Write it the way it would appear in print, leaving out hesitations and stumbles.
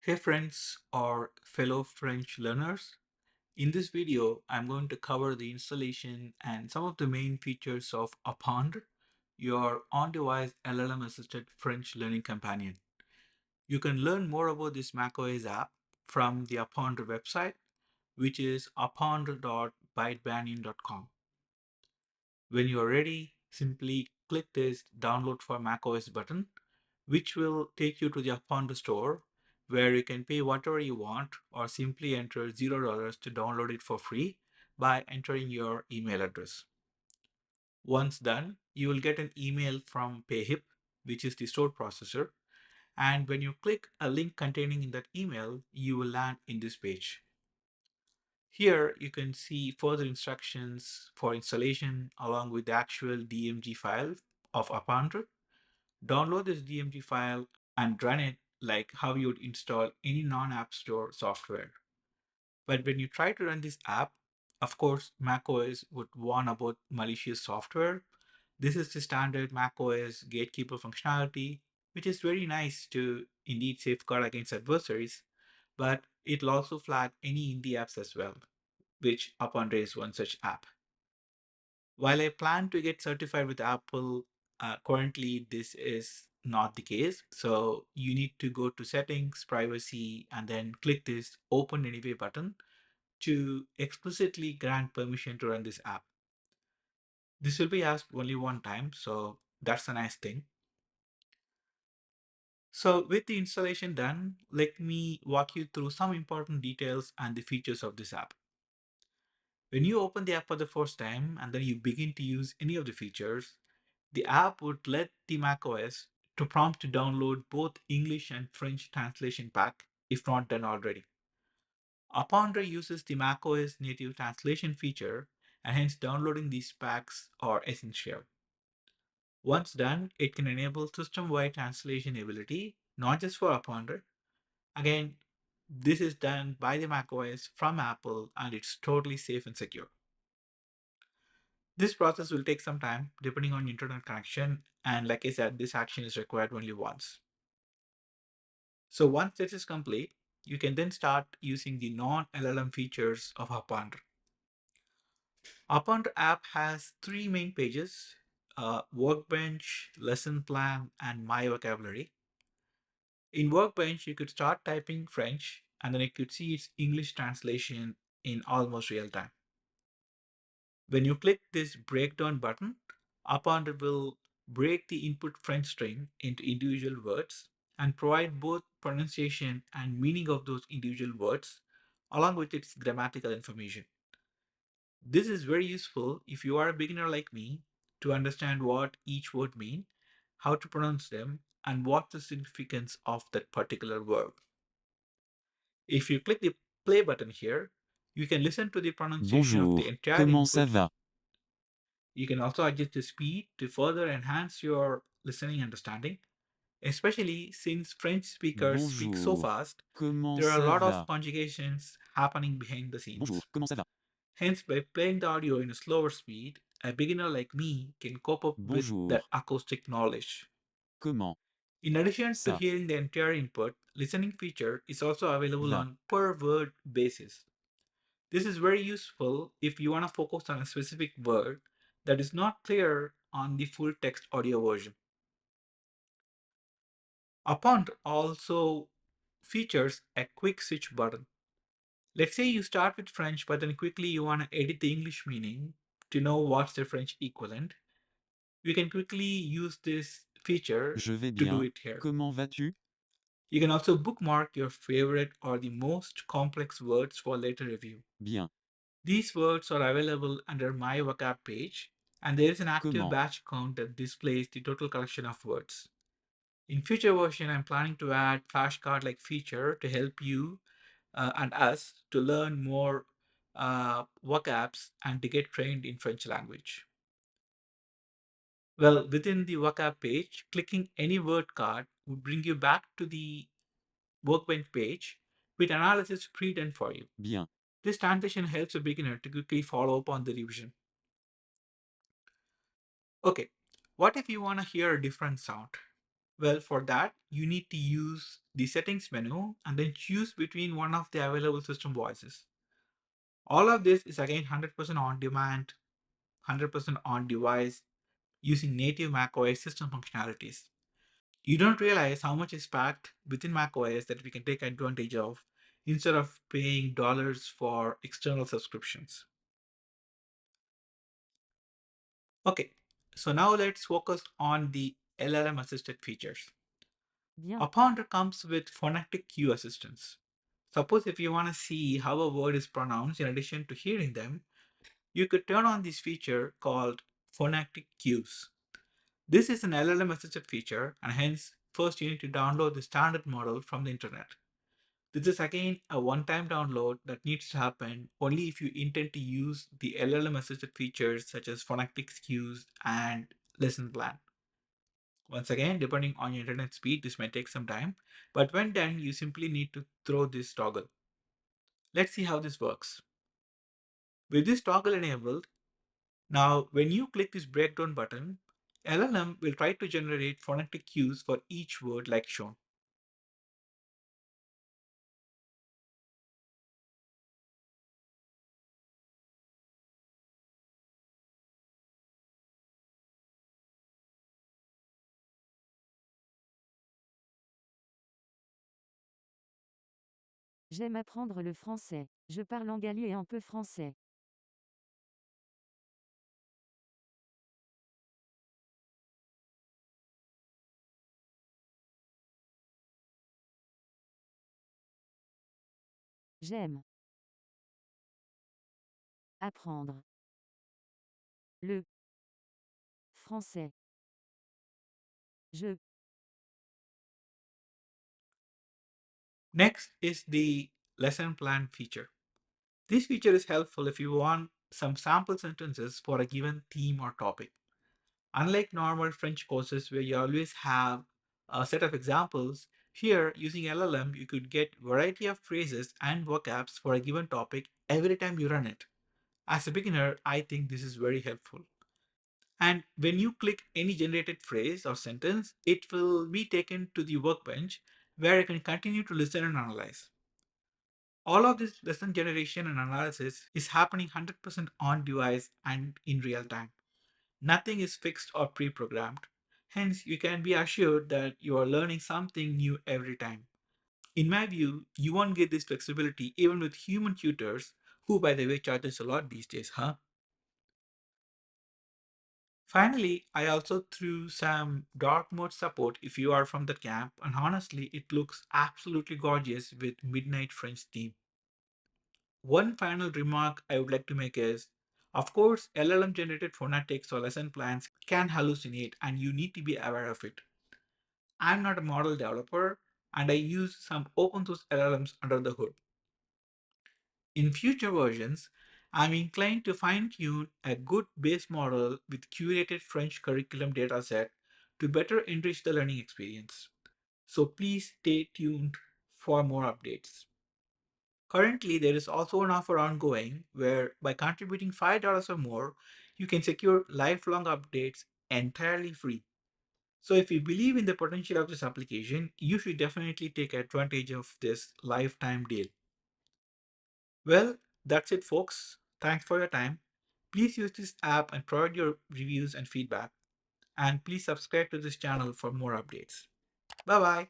Hey friends or fellow French learners. In this video, I'm going to cover the installation and some of the main features of Apprendre, your on-device LLM-assisted French learning companion. You can learn more about this macOS app from the Apprendre website, which is apprendre.bytebanyan.com. When you are ready, simply click this Download for macOS button, which will take you to the Apprendre store where you can pay whatever you want or simply enter $0 to download it for free by entering your email address. Once done, you will get an email from PayHip, which is the store processor, and when you click a link containing in that email, you will land in this page. Here you can see further instructions for installation along with the actual DMG file of Apprendre. Download this DMG file and run it like how you would install any non-App Store software. But when you try to run this app, of course, macOS would warn about malicious software. This is the standard macOS gatekeeper functionality, which is very nice to indeed safeguard against adversaries, but it'll also flag any indie apps as well, which Apprendre is one such app. While I plan to get certified with Apple, currently this is not the case. So you need to go to settings, privacy, and then click this open anyway button to explicitly grant permission to run this app. This will be asked only one time, so that's a nice thing. So with the installation done, let me walk you through some important details and the features of this app. When you open the app for the first time and then you begin to use any of the features, the app would let the macOS to prompt to download both English and French translation pack if not done already. Apprendre uses the macOS native translation feature and hence downloading these packs are essential. Once done, it can enable system-wide translation ability, not just for Apprendre. Again, this is done by the macOS from Apple and it's totally safe and secure. This process will take some time depending on internet connection, and like I said, this action is required only once. So once this is complete, you can then start using the non-LLM features of Apprendre. Apprendre app has three main pages, Workbench, Lesson Plan, and My Vocabulary. In Workbench, you could start typing French, and then you could see its English translation in almost real time. When you click this breakdown button, Apprendre will break the input French string into individual words and provide both pronunciation and meaning of those individual words along with its grammatical information. This is very useful if you are a beginner like me to understand what each word means, how to pronounce them, and what the significance of that particular verb. If you click the play button here, you can listen to the pronunciation of the Bonjour, entire comment ça input. va? You can also adjust the speed to further enhance your listening understanding, especially since French speakers speak so Bonjour, fast, comment there are a ça lot of va? conjugations happening behind the Bonjour, scenes. comment ça va? Hence, by playing the audio in a slower speed, a beginner like me can cope up with that Bonjour, acoustic knowledge. comment In addition to ça hearing the entire input, listening feature is also available va? on per word basis. This is very useful if you want to focus on a specific word that is not clear on the full text audio version. Apprendre also features a quick switch button. Let's say you start with French, but then quickly you want to edit the English meaning to know what's the French equivalent. You can quickly use this feature Je vais to do bien. it here. Comment vas-tu? You can also bookmark your favorite or the most complex words for later review. Bien. These words are available under My Vocab page, and there is an active Comment batch count that displays the total collection of words. In future version, I'm planning to add flashcard-like feature to help you and us to learn more vocabs and to get trained in French language. Well, within the vocab page, clicking any word card would bring you back to the Workbench page with analysis pre-done for you. Bien. This transition helps a beginner to quickly follow up on the revision. Okay, what if you want to hear a different sound? Well, for that, you need to use the settings menu and then choose between one of the available system voices. All of this is again 100% on demand, 100% on device, using native macOS system functionalities. You don't realize how much is packed within macOS that we can take advantage of instead of paying dollars for external subscriptions. Okay, so now let's focus on the LLM assisted features. Bien. Apprendre comes with phonetic cue assistance. Suppose if you want to see how a word is pronounced in addition to hearing them, you could turn on this feature called Phonetic Cues. This is an LLM assisted feature, and hence, first you need to download the standard model from the internet. This is again a one time download that needs to happen only if you intend to use the LLM assisted features such as phonetic cues and lesson plan. Once again, depending on your internet speed, this may take some time, but when done, you simply need to throw this toggle. Let's see how this works. With this toggle enabled, now when you click this breakdown button, LLM will try to generate phonetic cues for each word like shown. J'aime apprendre le français. Je parle anglais et un peu français. J'aime apprendre le français. Je Next is the lesson plan feature. This feature is helpful if you want some sample sentences for a given theme or topic. Unlike normal French courses where you always have a set of examples, here using LLM you could get variety of phrases and vocabs for a given topic every time you run it. As a beginner, I think this is very helpful. And when you click any generated phrase or sentence, it will be taken to the workbench where you can continue to listen and analyze. All of this lesson generation and analysis is happening 100% on device and in real time. Nothing is fixed or pre programmed. Hence, you can be assured that you are learning something new every time. In my view, you won't get this flexibility even with human tutors, who, by the way, charges a lot these days, huh? Finally, I also threw some Darkmode support if you are from the camp, and honestly, it looks absolutely gorgeous with Midnight French theme. One final remark I would like to make is, of course, LLM generated phonetics or lesson plans can hallucinate, and you need to be aware of it. I'm not a model developer, and I use some open source LLMs under the hood. In future versions, I'm inclined to fine tune a good base model with curated French curriculum dataset to better enrich the learning experience. So please stay tuned for more updates. Currently, there is also an offer ongoing where by contributing $5 or more, you can secure lifelong updates entirely free. So if you believe in the potential of this application, you should definitely take advantage of this lifetime deal. Well, that's it, folks. Thanks for your time. Please use this app and provide your reviews and feedback. And please subscribe to this channel for more updates. Bye bye.